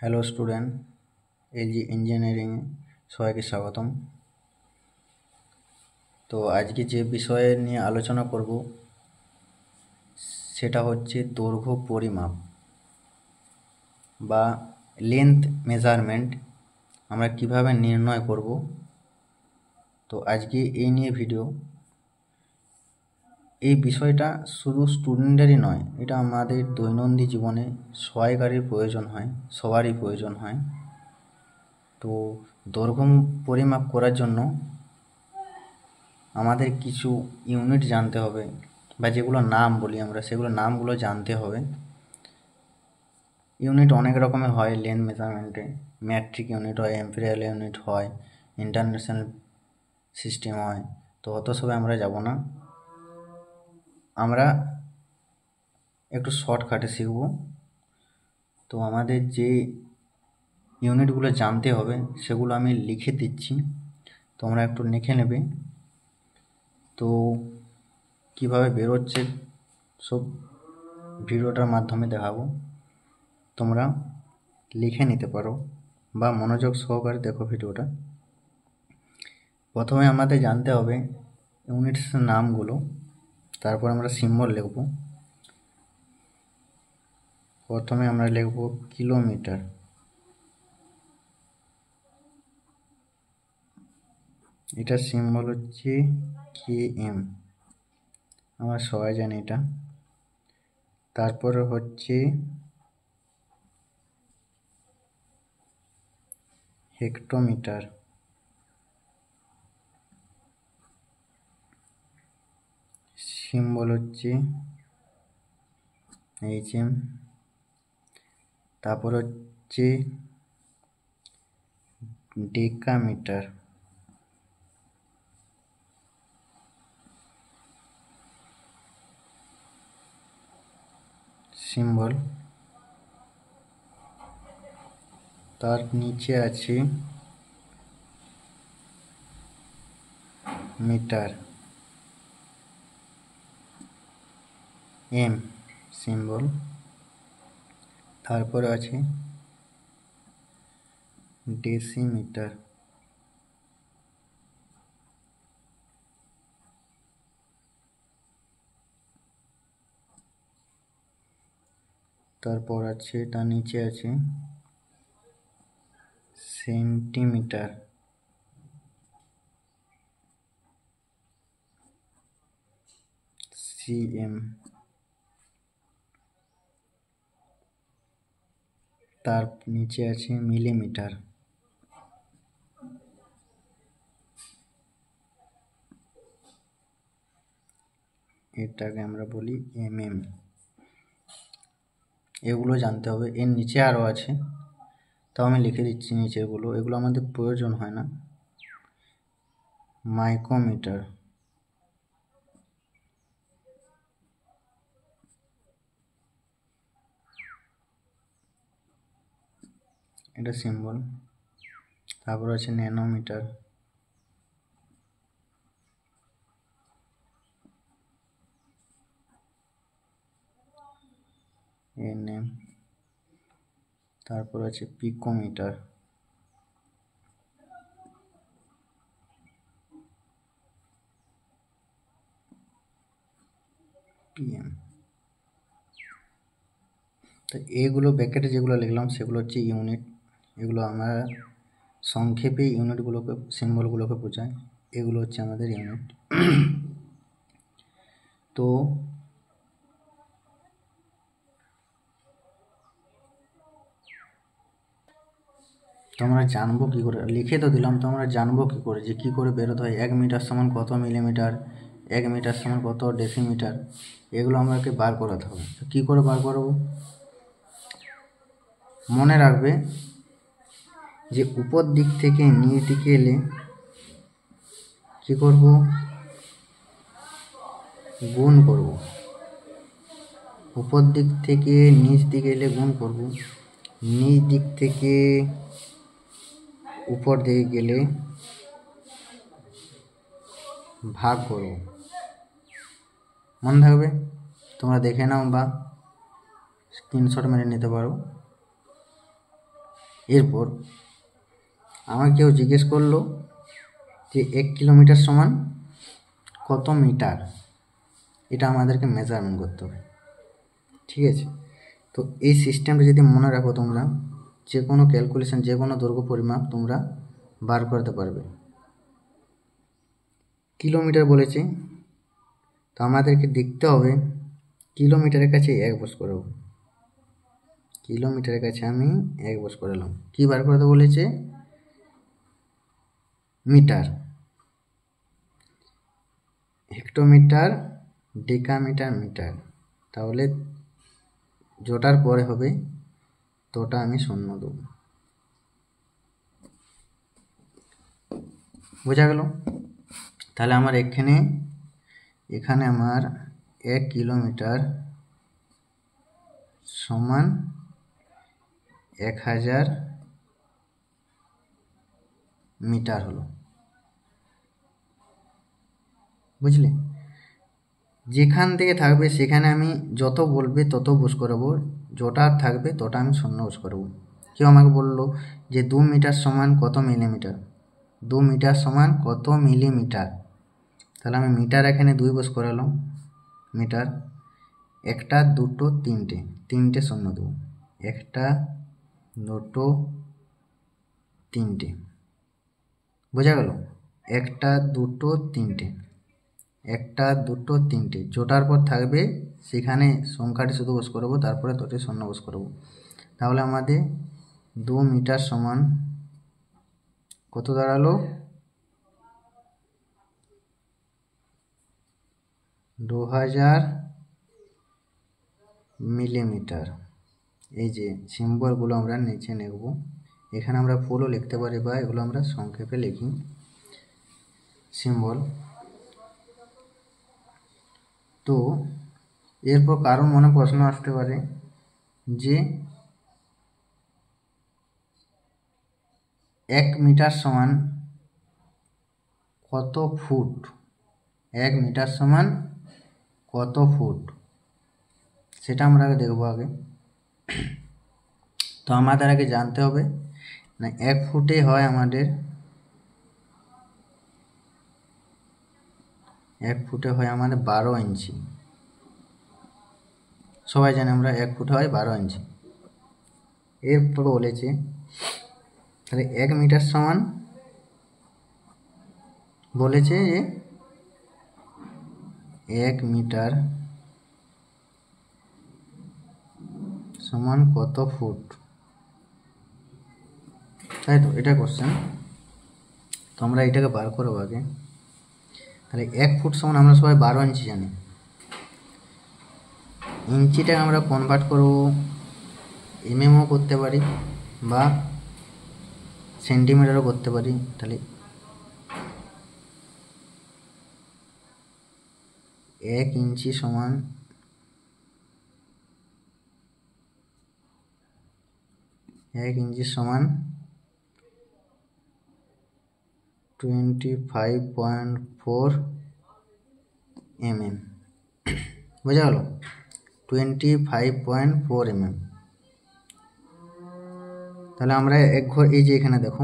Hello student, LG engineering সবাইকে স্বাগতম। তো আজকে যে বিষয়ে নিয়ে আলোচনা করব সেটা হচ্ছে দৈর্ঘ্য পরিমাপ বা লেন্থ মেজারমেন্ট আমরা কিভাবে নির্ণয় করব। তো আজকে এই নিয়ে ভিডিও। এই বিষয়টা শুধু স্টুডেন্টেরই নয়, এটা আমাদের দৈনন্দিন জীবনে সবাইকারই প্রয়োজন হয়, সবারই প্রয়োজন হয়। তো দৈর্ঘ্য পরিমাপ করার জন্য আমাদের কিছু ইউনিট জানতে হবে, বা যেগুলো নাম বলি আমরা সেগুলো নামগুলো জানতে হবে। ইউনিট অনেক রকমের হয় লেন্থ মেজারমেন্টে। ম্যাট্রিক ইউনিট হয়, এম্পিরিয়াল ইউনিট হয়, ইন্টারন্যাশনাল সিস্টেম হয়। তো অত সবে আমরা যাব না, আমরা একটু শর্টকাটে শিখব। তো আমাদের যে ইউনিটগুলো জানতে হবে সেগুলো আমি লিখে দিচ্ছি, তোমরা একটু লিখে নেবে। তো কিভাবে বেরোচ্ছে সব ভিডিওটার মাধ্যমে দেখাবো, তোমরা লিখে নিতে পারো বা মনোযোগ সহকারে দেখো ভিডিওটা। প্রথমে আমাদের জানতে হবে ইউনিটসের নামগুলো, তারপর আমরা সিম্বল লিখব। প্রথমে আমরা লিখব কিলোমিটার। এটার সিম্বল হচ্ছে কেএম, আমরা সবাই জানি এটা। তারপরে হচ্ছে হেক্টোমিটার, সিম্বল হচ্ছে এইচএম। তারপর হচ্ছে ডেকামিটার, সিম্বল। তার নিচে আছে মিটার, এম সিম্বল। তারপরে আছে ডেসিমিটার, তারপর আছে তার নিচে আছে সেন্টিমিটার, সিএম। তার নিচে আছে মিলিমিটার, এটাকে আমরা বলি এমএম। এগুলো জানতে হবে। এর নিচে আরও আছে, তাও আমি লিখে দিচ্ছি নিচেগুলো, এগুলো আমাদের প্রয়োজন হয় না। মাইক্রোমিটার, এটা সিম্বল। তারপর আছে ন্যানোমিটার, এনএম। তারপর আছে পিকোমিটার, পিএম। তো এগুলো ব্র্যাকেটে যেগুলো লিখলাম সেগুলো হচ্ছে ইউনিট। এগুলো আমরা সংক্ষেপে ইউনিটগুলোকে, সিম্বলগুলোকে বোঝায়। এগুলো হচ্ছে আমাদের ইউনিট। তো তোমরা জানবো কী করে, লিখে তো দিলাম, তো আমরা জানবো কী করে যে কী করে বেরোতে হয় 1 মিটার সমান কত মিলিমিটার, 1 মিটার সমান কত ডেসিমিটার। এগুলো আমাকে বার করাতে হবে। তো কী করে বার করবো? মনে রাখবে যে উপর দিক থেকে নিচ দিকে এলে কী করব? গুণ করব। উপর দিক থেকে নিচ দিকে এলে গুণ করব, নিচ দিক থেকে উপর দিকে গেলে ভাগ করব। মনে থাকবে, তোমরা দেখে নাও বা স্ক্রিনশট মেরে নিতে পারো। এরপর আমাকে কেউ জিজ্ঞেস করলো যে 1 কিলোমিটার সমান কত মিটার, এটা আমাদেরকে মেজারমেন্ট করতে হবে। ঠিক আছে, তো এই সিস্টেমটা যদি মনে রাখো তোমরা, যে কোনো ক্যালকুলেশন, যে কোনো দৈর্ঘ্য পরিমাপ তোমরা বার করতে পারবে। কিলোমিটার বলেছে, তো আমাদেরকে দেখতে হবে কিলোমিটারের কাছে 1 বস করব। কিলোমিটারের কাছে আমি 1 বস করালাম। কি বার করতে বলেছে? Metre, hectometre, decametre, metre. তাহলে যেটার পরে হবে তোটা আমি 0 দেব। বোঝা গেল? তাহলে আমার এখানে আমার 1 কিলোমিটার সমান 1000 মিটার হলো। বুঝলে? যেখান থেকে থাকবে সেখানে আমি যত বলবে তত বস করাবো, যেটা থাকবে তটা আমি 0 বস করাবো। কেউ আমাকে বললো যে 2 মিটার সমান কত মিলিমিটার, 2 মিটার সমান কত মিলিমিটার। তাহলে আমি মিটার এখানে 2 বস করালাম, মিটার। 1টা 2টো 3টে, 3টে 0 দেবো। 1টা 2টো 3টে। বোঝা গেল? 1টা 2টো 3টে, 1টা 2টো 3টে। যেটার পর থাকবে সেখানে সংখ্যাটি শুধু বস করবো, তারপরে তোটি 0 বস করবো। তাহলে আমাদের 2 মিটার সমান কত দাঁড়ালো? 2000 মিলিমিটার। এই যে সিম্বলগুলো আমরা নিচে নেব, এখানে আমরা ফুলও লিখতে পারি বা এগুলো আমরা সংক্ষেপে লিখি সিম্বল। তো এরপর কারণ মনে প্রশ্ন আসতে পারে যে 1 মিটার সমান কত ফুট, 1 মিটার সমান কত ফুট, সেটা আমরা দেখবো আগে। তো আমাদের আগে জানতে হবে না 1 ফুটে হয় আমাদের 12 ইঞ্চি। সবাই জানে আমরা 1 ফুটে হয় 12 ইঞ্চি। এরপর বলেছে তাহলে 1 মিটার সমান, বলেছে যে 1 মিটার সমান কত ফুট, তাই তো? এটা কোশ্চেন। তো আমরা এটাকে বার করবো আগে। তাহলে 1 ফুট সমান আমরা সবাই 12 ইঞ্চি জানি। ইঞ্চিটাকে আমরা কনভার্ট করবো এমএমও করতে পারি বা সেন্টিমিটারও করতে পারি। তাহলে 1 ইঞ্চি সমান 25.4 mm। বোঝা গেল? 25.4 mm। তাহলে আমরা এক ঘর, এই যে এখানে দেখো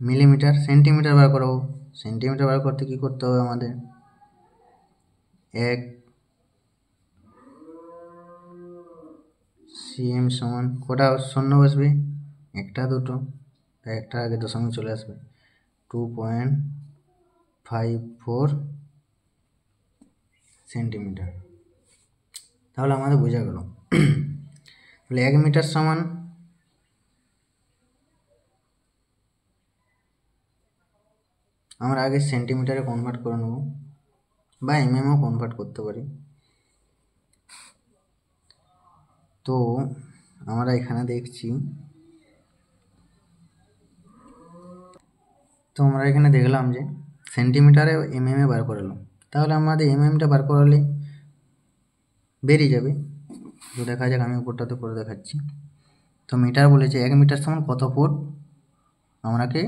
মিলিমিটার, সেন্টিমিটার বার করবো। সেন্টিমিটার বার করতে কি করতে হবে আমাদের? 1 cm সমান কটা 0 বসবে? 1টা 2টো, তাই 1টার আগে দশমিক চলে আসবে। 2.54 সেন্টিমিটার। তাহলে আমাদের বোঝা গেল। তাহলে 1 মিটার সমান আমরা আগে সেন্টিমিটারে কনভার্ট করে নেব বা এমএমও কনভার্ট করতে পারি। তো আমরা এখানে দেখছি, তো আমরা এখানে দেখলাম যে সেন্টিমিটারে এমএমে বার করলাম। তাহলে আমাদের এমএমটা বার করলে বেরিয়ে যাবে। তো দেখা যাক, আমি উপরটাতে করে দেখাচ্ছি। তো মিটার বলেছে 1 মিটার সমান কত ফুট আমাকে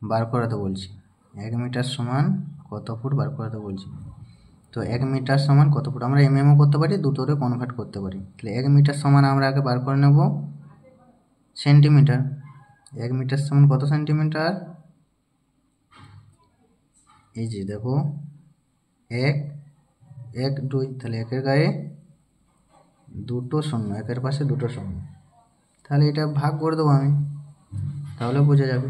বার করাতে বলছি। 1 মিটার সমান কত ফুট বার করাতে বলছি। তো 1 মিটার সমান কত ফুট আমরা এমএমও করতে পারি, দুটোরে কনভার্ট করতে পারি। তাহলে 1 মিটার সমান আমরা আগে বার করে নেব সেন্টিমিটার। 1 মিটার সমান কত সেন্টিমিটার? এই যে দেখো 1 1 2, তাহলে 1-এর গায়ে 2টো শূন্য, 1-এর পাশে 2টো শূন্য, তাহলে এটা ভাগ করে দেবো আমি, তাহলে বোঝা যাবে।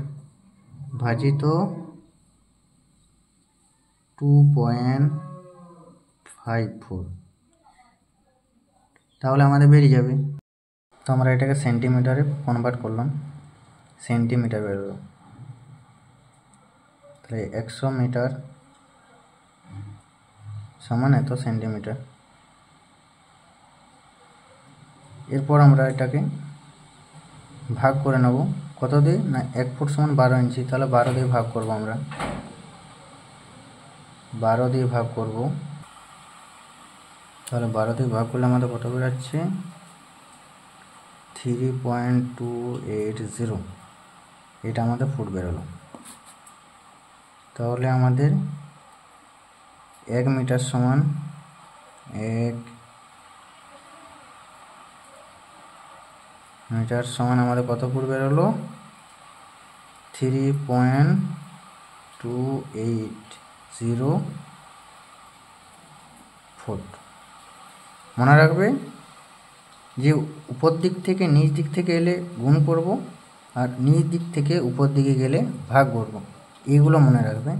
ভাজিত 2.54, তাহলে আমাদের বেরিয়ে যাবে। তো আমরা এটাকে সেন্টিমিটারে কনভার্ট করলাম, সেন্টিমিটার বেরোলো, তাহলে 100 মিটার সমান এত সেন্টিমিটার। এরপর আমরা এটাকে ভাগ করে নেব কত দিয়ে, না 1 ফুট সমান 12 ইঞ্চি, তাহলে 12 দিয়ে ভাগ করব আমরা, 12 দিয়ে ভাগ করব, তাহলে 12 দিয়ে ভাগ করলে আমাদের কত বেরোচ্ছে? 3.280, এটা আমাদের ফুট বেরোলো। তাহলে আমাদের 1 মিটার সমান 1 মিটার সমান আমাদের কত ফুট বেরোলো? 3.280 ফুট। মনে রাখবে যে উপর দিক থেকে নিচ দিক থেকে এলে গুণ করব, আর নিচ দিক থেকে উপর দিকে গেলে ভাগ করব, এইগুলো মনে রাখবে।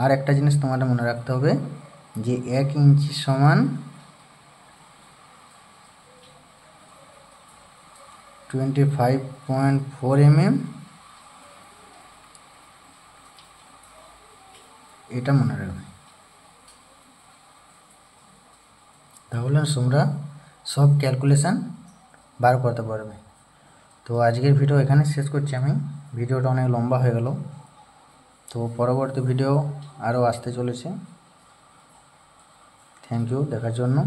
আর একটা জিনিস তোমাদের মনে রাখতে হবে যে 1 ইঞ্চি সমান 25.4 mm, এটা মনে রাখবে। তাহলে তোমরা সব ক্যালকুলেশান বার করতে পারবে। তো আজকের ভিডিও এখানে শেষ করছি আমি, ভিডিওটা অনেক লম্বা হয়ে গেল। তো পরবর্তী ভিডিও আরও আসতে চলেছে। থ্যাংক ইউ দেখার জন্য।